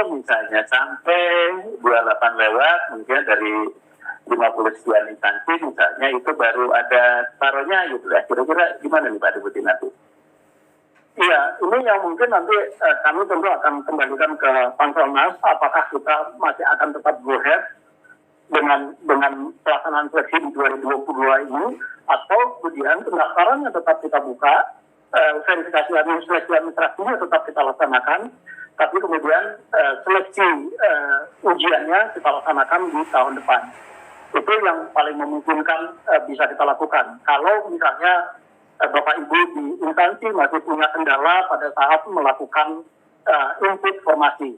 kalau misalnya sampai 28 lewat, mungkin dari 50 sekian instansi misalnya, itu baru ada taruhnya gitu ya. Kira-kira gimana nih Pak Deputi nanti? Iya, ini yang mungkin nanti kami tentu akan kembalikan ke Panselnas, apakah kita masih akan tetap go ahead dengan pelaksanaan seleksi di 2022 ini, atau kemudian pendaftarannya tetap kita buka, verifikasi administrasinya tetap kita laksanakan, tapi kemudian seleksi ujiannya kita laksanakan di tahun depan. Itu yang paling memungkinkan bisa kita lakukan. Kalau misalnya Bapak Ibu di instansi masih punya kendala pada saat melakukan input formasi,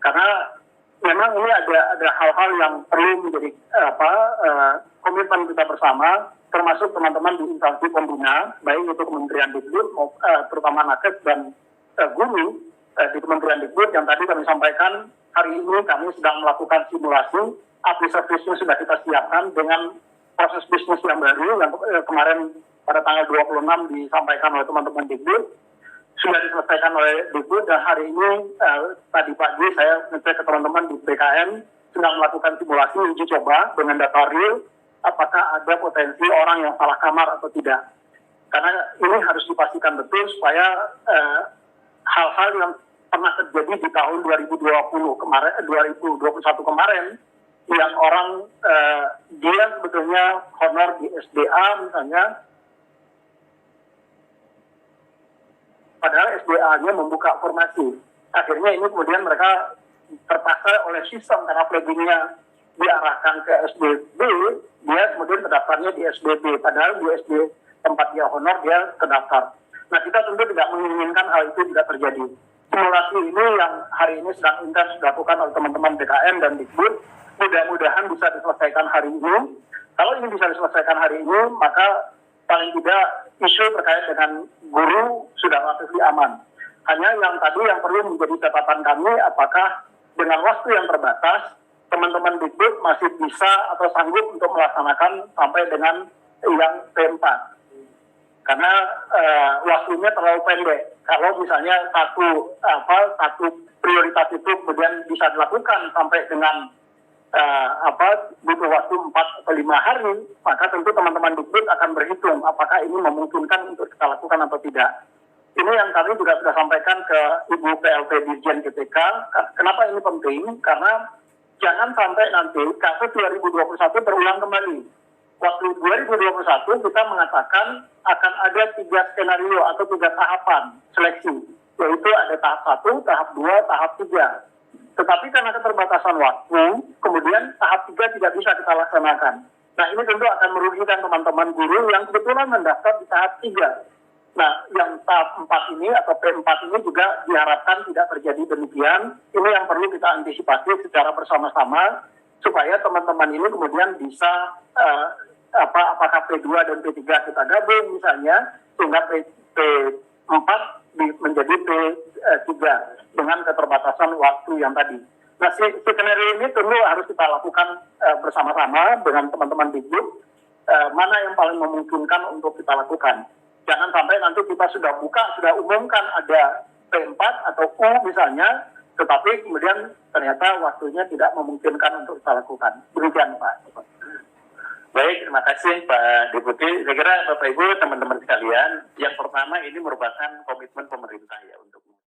karena memang ini ada hal-hal yang perlu menjadi komitmen kita bersama, termasuk teman-teman di instansi pembina, baik itu Kementerian Dikbud, terutama Nakes dan guru di Kementerian Dikbud yang tadi kami sampaikan. Hari ini kami sedang melakukan simulasi, aplikasinya sudah kita siapkan dengan proses bisnis yang baru yang kemarin pada tanggal 26 disampaikan oleh teman-teman Dikbud, sudah diselesaikan oleh Dikbud, dan hari ini tadi pagi saya ngecek ke teman-teman di BKN sedang melakukan simulasi uji coba dengan data real, apakah ada potensi orang yang salah kamar atau tidak. Karena ini harus dipastikan betul supaya hal-hal yang pernah terjadi di tahun 2021 kemarin, yang orang dia sebetulnya honor di SDA misalnya, padahal SDA-nya membuka formasi. Akhirnya ini kemudian mereka terpaksa oleh sistem karena flaggingnya diarahkan ke SDB, dia kemudian terdaftarnya di SDB, padahal di SD tempat dia honor dia terdaftar. Nah, kita tentu tidak menginginkan hal itu tidak terjadi. Simulasi ini yang hari ini sedang intens dilakukan oleh teman-teman BKN dan Dikbud, mudah-mudahan bisa diselesaikan hari ini. Kalau ini bisa diselesaikan hari ini, maka paling tidak isu terkait dengan guru sudah relatif aman. Hanya yang tadi yang perlu menjadi catatan kami, apakah dengan waktu yang terbatas, teman-teman Dikbud masih bisa atau sanggup untuk melaksanakan sampai dengan yang P4. Karena waktunya terlalu pendek. Kalau misalnya satu prioritas itu kemudian bisa dilakukan sampai dengan butuh waktu 4 atau 5 hari, maka tentu teman-teman Dikbud akan berhitung apakah ini memungkinkan untuk kita lakukan atau tidak. Ini yang kami juga sudah sampaikan ke Ibu PLT Dirjen GTK. Kenapa ini penting? Karena jangan sampai nanti kasus 2021 terulang kembali. Waktu 2021 kita mengatakan akan ada 3 skenario atau 3 tahapan seleksi, yaitu ada tahap 1, tahap 2, tahap 3. Tetapi karena keterbatasan waktu, kemudian tahap 3 tidak bisa kita laksanakan. Nah, ini tentu akan merugikan teman-teman guru yang kebetulan mendaftar di tahap 3. Nah, yang tahap 4 ini atau P4 ini juga diharapkan tidak terjadi demikian. Ini yang perlu kita antisipasi secara bersama-sama, supaya teman-teman ini kemudian bisa apakah P2 dan P3 kita gabung misalnya, sehingga P4 menjadi P3 dengan keterbatasan waktu yang tadi. Nah, skenario ini tentu harus kita lakukan bersama-sama dengan teman-teman Dikbud, mana yang paling memungkinkan untuk kita lakukan. Jangan sampai nanti kita sudah umumkan ada P4 atau U misalnya, tetapi kemudian ternyata waktunya tidak memungkinkan untuk kita lakukan. Demikian Pak. Baik, terima kasih Pak Deputi. Saya kira Bapak Ibu, teman-teman sekalian, yang pertama ini merupakan komitmen pemerintah ya.